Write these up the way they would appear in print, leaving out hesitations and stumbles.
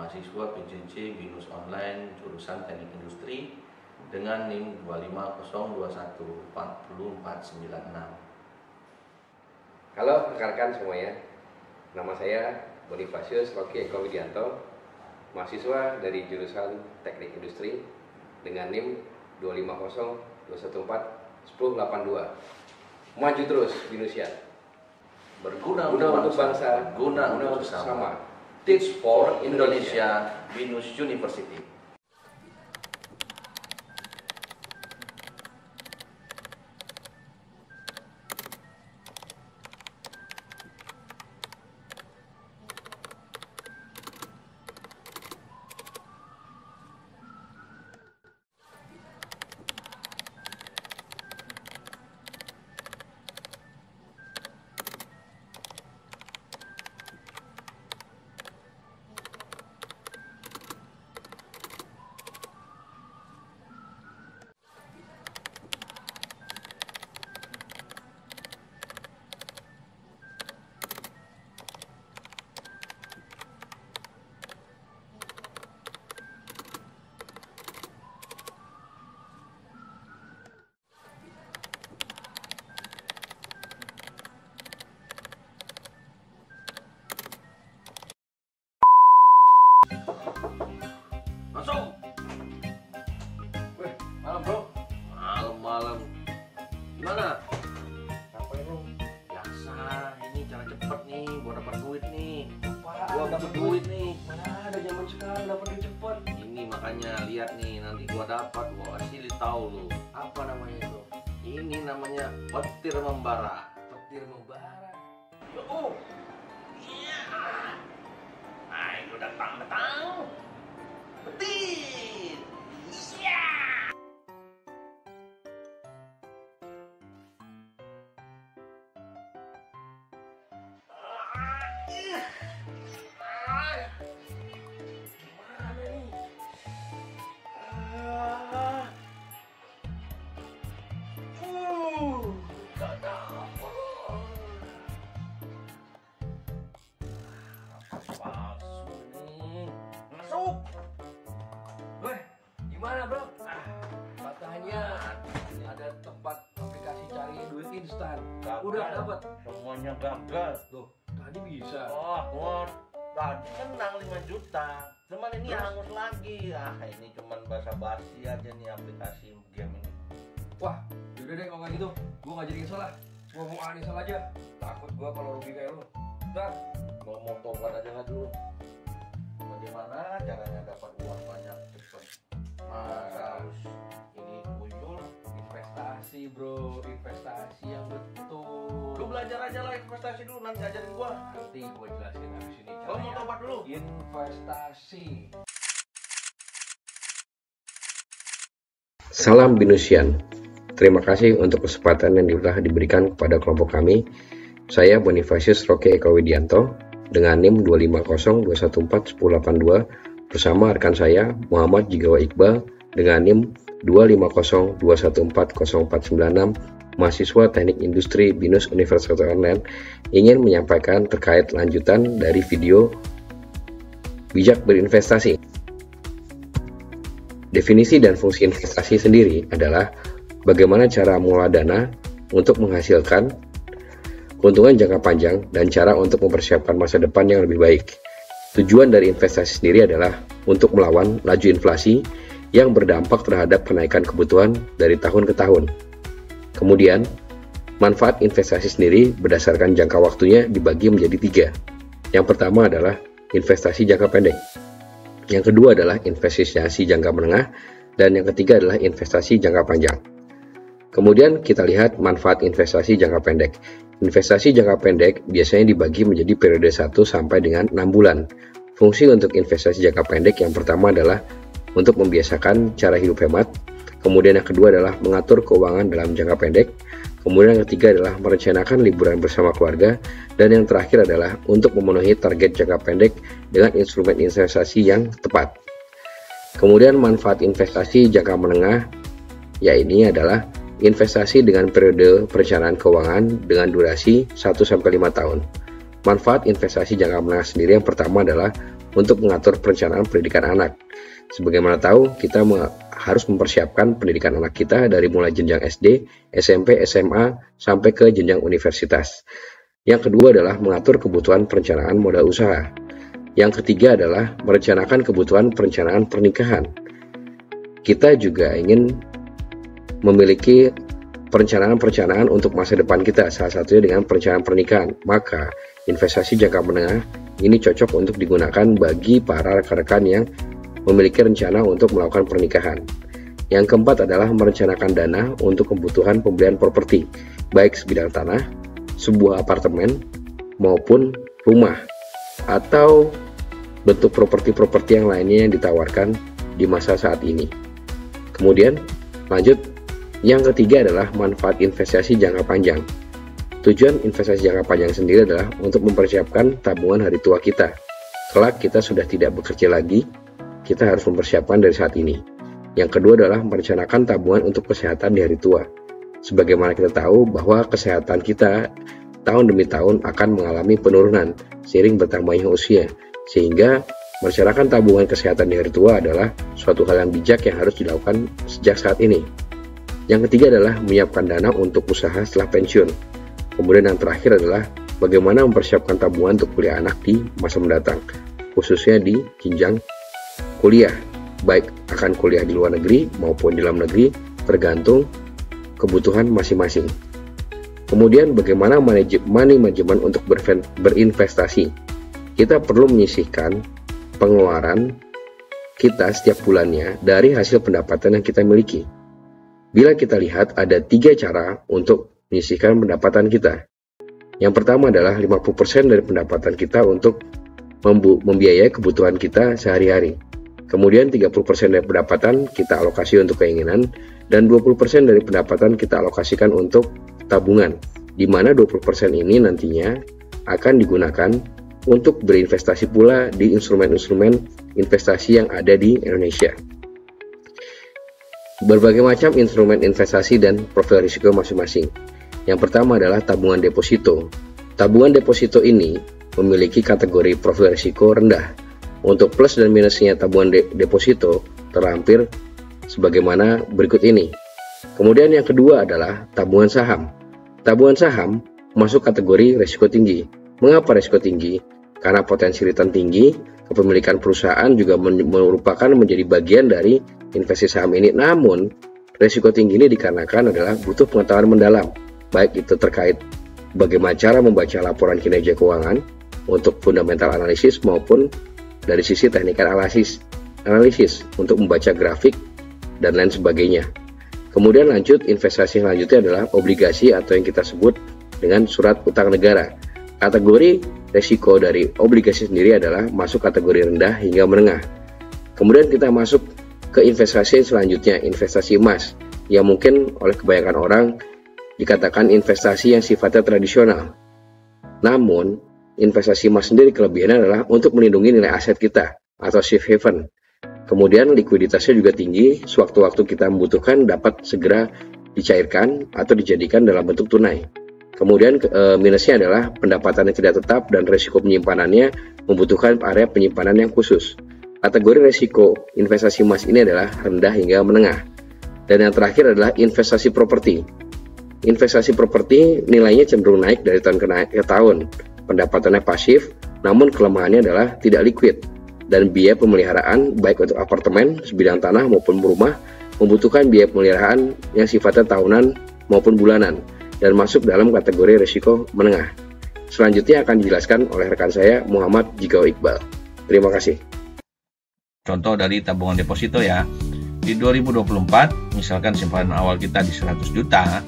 mahasiswa PJJ BINUS Online jurusan Teknik Industri dengan NIM 250214046. Halo rekan-rekan semuanya, nama saya Bonifasius Rocky Eko Widianto, mahasiswa dari jurusan Teknik Industri dengan NIM 25021411082. Maju terus BINUSian. Berguna untuk bangsa, berguna untuk sesama. Teach for Indonesia, BINUS University. Masuk. Weh, malam bro. Malam. Gimana? Ngapain lu? Biasa, ini cara cepet nih, gua dapat duit nih. Apaan? Gua dapat duit nih. Mana ada zaman sekarang dapat duit cepet. Ini makanya lihat nih, nanti gua dapat, gua kasih tahu lu. Apa namanya itu? Ini namanya petir membara. Petir membara. Yo. Iya. Nah, itu datang. Petir. Iya. Masuk. Weh, gimana bro? Katanya ada tempat aplikasi cari duit instan. Udah dapat. Semuanya gagal. Tuh, tadi bisa. Oh, tadi menang 5 juta. Cuman ini hangus lagi. Ini cuman basa-basi aja nih aplikasi game ini. Wah, yaudah deh kalau kayak gitu, gua nggak jadi install lah. Gua mau uninstall aja. Takut gua kalau rugi kayak lu. Ntar. Mau tobat aja lah dulu. Bagaimana caranya dapat uang banyak cepet? Masa harus ini tuyul? Investasi bro, investasi yang betul. Lu belajar aja lah investasi dulu, nanti ajarin gua. Nanti gua jelasin habis ini Gua mau tobat dulu. investasi. Salam BINUSian. Terima kasih untuk kesempatan yang telah diberikan kepada kelompok kami. Saya Bonifasius Rocky Eko Widianto dengan NIM 25021411082 bersama rekan saya Muhammad Jigawa Iqbal dengan NIM 25021404996 mahasiswa Teknik Industri BINUS Universitas Online ingin menyampaikan terkait lanjutan dari video bijak berinvestasi. Definisi dan fungsi investasi sendiri adalah bagaimana cara mengolah dana untuk menghasilkan keuntungan jangka panjang dan cara untuk mempersiapkan masa depan yang lebih baik. Tujuan dari investasi sendiri adalah untuk melawan laju inflasi yang berdampak terhadap kenaikan kebutuhan dari tahun ke tahun. Kemudian, manfaat investasi sendiri berdasarkan jangka waktunya dibagi menjadi 3. Yang pertama adalah investasi jangka pendek. Yang kedua adalah investasi jangka menengah, dan yang ketiga adalah investasi jangka panjang. Kemudian kita lihat manfaat investasi jangka pendek. Investasi jangka pendek biasanya dibagi menjadi periode 1 sampai dengan 6 bulan. Fungsi untuk investasi jangka pendek yang pertama adalah untuk membiasakan cara hidup hemat. Kemudian yang kedua adalah mengatur keuangan dalam jangka pendek. Kemudian yang ketiga adalah merencanakan liburan bersama keluarga. Dan yang terakhir adalah untuk memenuhi target jangka pendek dengan instrumen investasi yang tepat. Kemudian manfaat investasi jangka menengah, yaitu adalah investasi dengan periode perencanaan keuangan dengan durasi 1-5 tahun. Manfaat investasi jangka menengah sendiri yang pertama adalah untuk mengatur perencanaan pendidikan anak. Sebagaimana tahu, kita harus mempersiapkan pendidikan anak kita dari mulai jenjang SD, SMP, SMA, sampai ke jenjang universitas. Yang kedua adalah mengatur kebutuhan perencanaan modal usaha. Yang ketiga adalah merencanakan kebutuhan perencanaan pernikahan. Kita juga ingin memiliki perencanaan-perencanaan untuk masa depan kita, salah satunya dengan perencanaan pernikahan. Maka, investasi jangka menengah ini cocok untuk digunakan bagi para rekan-rekan yang memiliki rencana untuk melakukan pernikahan. Yang keempat adalah merencanakan dana untuk kebutuhan pembelian properti, baik sebidang tanah, sebuah apartemen, maupun rumah, atau bentuk properti-properti yang lainnya yang ditawarkan di masa saat ini. Kemudian, lanjut, yang ketiga adalah manfaat investasi jangka panjang. Tujuan investasi jangka panjang sendiri adalah untuk mempersiapkan tabungan hari tua kita. Kelak kita sudah tidak bekerja lagi, kita harus mempersiapkan dari saat ini. Yang kedua adalah merencanakan tabungan untuk kesehatan di hari tua. Sebagaimana kita tahu bahwa kesehatan kita tahun demi tahun akan mengalami penurunan seiring bertambahnya usia, sehingga merencanakan tabungan kesehatan di hari tua adalah suatu hal yang bijak yang harus dilakukan sejak saat ini. Yang ketiga adalah menyiapkan dana untuk usaha setelah pensiun. Kemudian yang terakhir adalah bagaimana mempersiapkan tabungan untuk kuliah anak di masa mendatang, khususnya di jenjang kuliah, baik akan kuliah di luar negeri maupun di dalam negeri, tergantung kebutuhan masing-masing. Kemudian bagaimana money management untuk berinvestasi. Kita perlu menyisihkan pengeluaran kita setiap bulannya dari hasil pendapatan yang kita miliki. Bila kita lihat ada 3 cara untuk menyisihkan pendapatan kita. Yang pertama adalah 50% dari pendapatan kita untuk membiayai kebutuhan kita sehari-hari. Kemudian 30% dari pendapatan kita alokasi untuk keinginan, dan 20% dari pendapatan kita alokasikan untuk tabungan, di mana 20% ini nantinya akan digunakan untuk berinvestasi pula di instrumen-instrumen investasi yang ada di Indonesia. Berbagai macam instrumen investasi dan profil risiko masing-masing. Yang pertama adalah tabungan deposito. Tabungan deposito ini memiliki kategori profil risiko rendah. Untuk plus dan minusnya tabungan deposito terlampir sebagaimana berikut ini. Kemudian yang kedua adalah tabungan saham. Tabungan saham masuk kategori risiko tinggi. Mengapa risiko tinggi? Karena potensi return tinggi, kepemilikan perusahaan juga merupakan menjadi bagian dari investasi saham ini. Namun, risiko tinggi ini dikarenakan adalah butuh pengetahuan mendalam, baik itu terkait bagaimana cara membaca laporan kinerja keuangan untuk fundamental analisis maupun dari sisi teknikal analisis untuk membaca grafik dan lain sebagainya. Kemudian lanjut, investasi selanjutnya adalah obligasi atau yang kita sebut dengan surat utang negara. Kategori risiko dari obligasi sendiri adalah masuk kategori rendah hingga menengah. Kemudian kita masuk ke investasi selanjutnya, investasi emas, yang mungkin oleh kebanyakan orang dikatakan investasi yang sifatnya tradisional. Namun, investasi emas sendiri kelebihannya adalah untuk melindungi nilai aset kita atau safe haven. Kemudian likuiditasnya juga tinggi, sewaktu-waktu kita membutuhkan dapat segera dicairkan atau dijadikan dalam bentuk tunai. Kemudian minusnya adalah pendapatan yang tidak tetap dan risiko penyimpanannya membutuhkan area penyimpanan yang khusus. Kategori risiko investasi emas ini adalah rendah hingga menengah. Dan yang terakhir adalah investasi properti. Investasi properti nilainya cenderung naik dari tahun ke tahun. Pendapatannya pasif, namun kelemahannya adalah tidak liquid, dan biaya pemeliharaan baik untuk apartemen, sebidang tanah maupun rumah membutuhkan biaya pemeliharaan yang sifatnya tahunan maupun bulanan dan masuk dalam kategori risiko menengah. Selanjutnya akan dijelaskan oleh rekan saya Muhammad Jigao Iqbal. Terima kasih. Contoh dari tabungan deposito ya. Di 2024, misalkan simpanan awal kita di 100 juta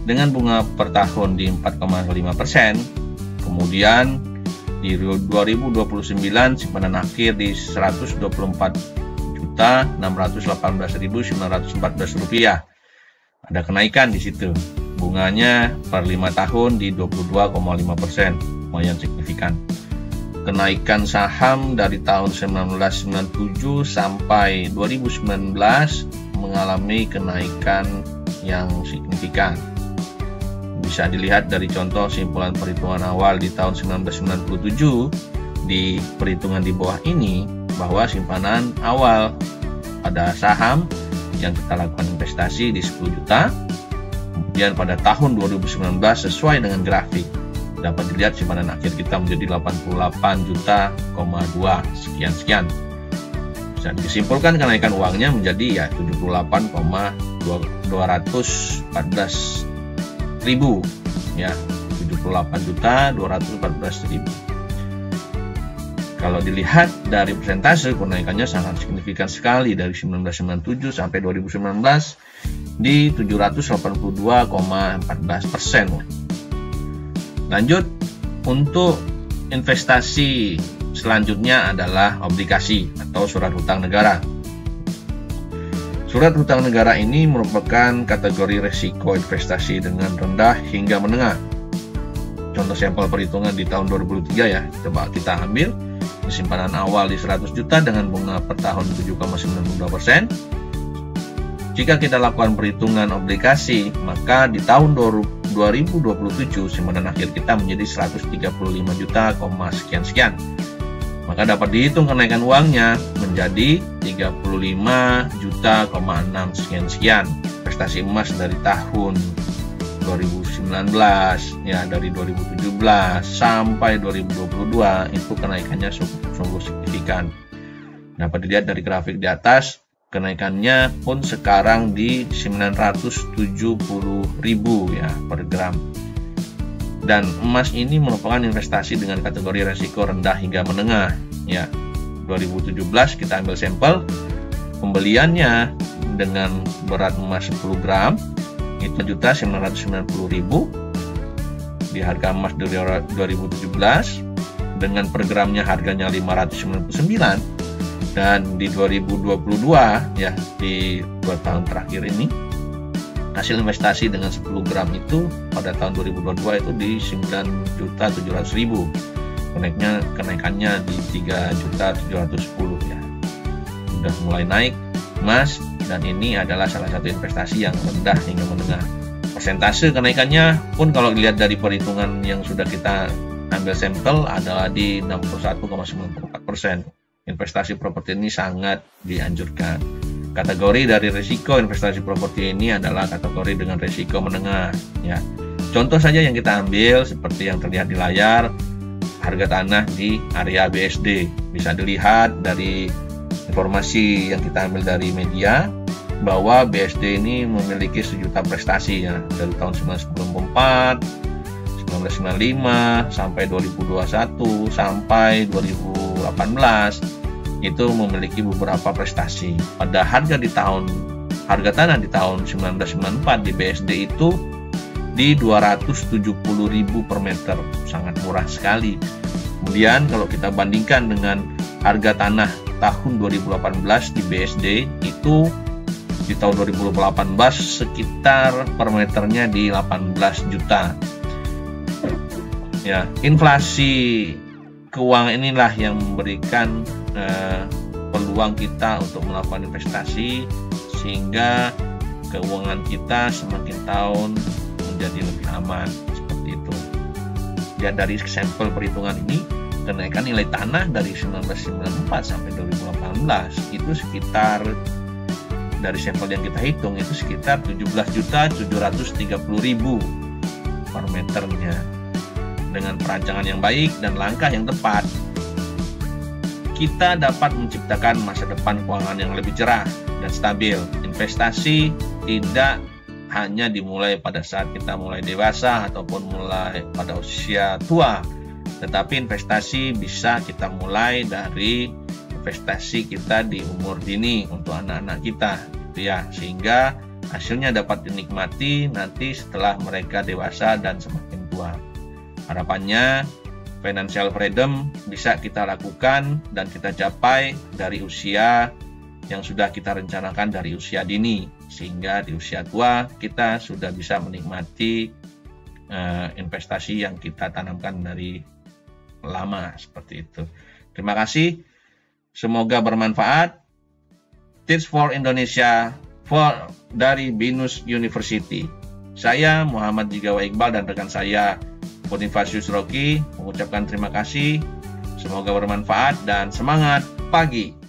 dengan bunga per tahun di 4,5%. Kemudian di 2029 simpanan akhir di Rp124.618.914 Ada kenaikan di situ. Bunganya per 5 tahun di 22,5%, lumayan signifikan. Kenaikan saham dari tahun 1997 sampai 2019 mengalami kenaikan yang signifikan. Bisa dilihat dari contoh simpulan perhitungan awal di tahun 1997 di perhitungan di bawah ini bahwa simpanan awal pada saham yang kita lakukan investasi di 10 juta, kemudian pada tahun 2019 sesuai dengan grafik dapat dilihat simpanan akhir kita menjadi 88 juta, 2 sekian. Bisa disimpulkan kenaikan uangnya menjadi ya 78,214 ribu ya, 78 juta 214 ribu. Kalau dilihat dari persentase, kenaikannya sangat signifikan sekali dari 1997 sampai 2019 di 782,14%. Lanjut, untuk investasi selanjutnya adalah obligasi atau surat hutang negara. Surat hutang negara ini merupakan kategori resiko investasi dengan rendah hingga menengah. Contoh sampel perhitungan di tahun 2003 ya, coba kita ambil simpanan awal di 100 juta dengan bunga per tahun 7,92%. Jika kita lakukan perhitungan obligasi, maka di tahun 2027 simpanan akhir kita menjadi 135 juta, sekian. Maka dapat dihitung kenaikan uangnya menjadi 35 juta, 6 sekian. Investasi emas dari tahun 2019 ya, dari 2017 sampai 2022 itu kenaikannya sungguh signifikan. Dapat dilihat dari grafik di atas, kenaikannya pun sekarang di 970.000 ya per gram. Dan emas ini merupakan investasi dengan kategori resiko rendah hingga menengah ya. 2017 kita ambil sampel pembeliannya dengan berat emas 10 gram itu 1.990.000 di harga emas dari 2017, dengan per gramnya harganya 599, dan di 2022 ya, di 2 tahun terakhir ini hasil investasi dengan 10 gram itu pada tahun 2022 itu di 9.700.000, kenaikannya di 3.710 ya, sudah mulai naik emas, dan ini adalah salah satu investasi yang rendah hingga menengah. Persentase kenaikannya pun kalau dilihat dari perhitungan yang sudah kita ambil sampel adalah di 61,94%. Investasi properti ini sangat dianjurkan. Kategori dari risiko investasi properti ini adalah kategori dengan risiko menengah ya. Contoh saja yang kita ambil seperti yang terlihat di layar, harga tanah di area BSD. Bisa dilihat dari informasi yang kita ambil dari media bahwa BSD ini memiliki sejuta prestasi ya, dari tahun 1994, 1995 sampai 2021 sampai 2018 itu memiliki beberapa prestasi. Pada harga tanah di tahun 1994 di BSD itu di 270.000 per meter, sangat murah sekali. Kemudian kalau kita bandingkan dengan harga tanah tahun 2018 di BSD itu di tahun 2018 sekitar per meternya di 18 juta. Ya, inflasi keuangan inilah yang memberikan peluang kita untuk melakukan investasi sehingga keuangan kita semakin tahun menjadi lebih aman, seperti itu. Ya, dari sampel perhitungan ini, kenaikan nilai tanah dari 1994 sampai 2018 itu sekitar, dari sampel yang kita hitung itu sekitar 17.730.000 per meternya. Dengan perancangan yang baik dan langkah yang tepat, kita dapat menciptakan masa depan keuangan yang lebih cerah dan stabil. Investasi tidak hanya dimulai pada saat kita mulai dewasa ataupun mulai pada usia tua, tetapi investasi bisa kita mulai dari investasi kita di umur dini untuk anak-anak kita, gitu ya, sehingga hasilnya dapat dinikmati nanti setelah mereka dewasa dan semakin tua. Harapannya financial freedom bisa kita lakukan dan kita capai dari usia yang sudah kita rencanakan dari usia dini, sehingga di usia tua kita sudah bisa menikmati investasi yang kita tanamkan dari lama, seperti itu. Terima kasih, semoga bermanfaat. Tips for Indonesia dari Binus University. Saya Muhammad Jigawa Iqbal dan rekan saya Bonifasius Rocky mengucapkan terima kasih. Semoga bermanfaat dan semangat pagi.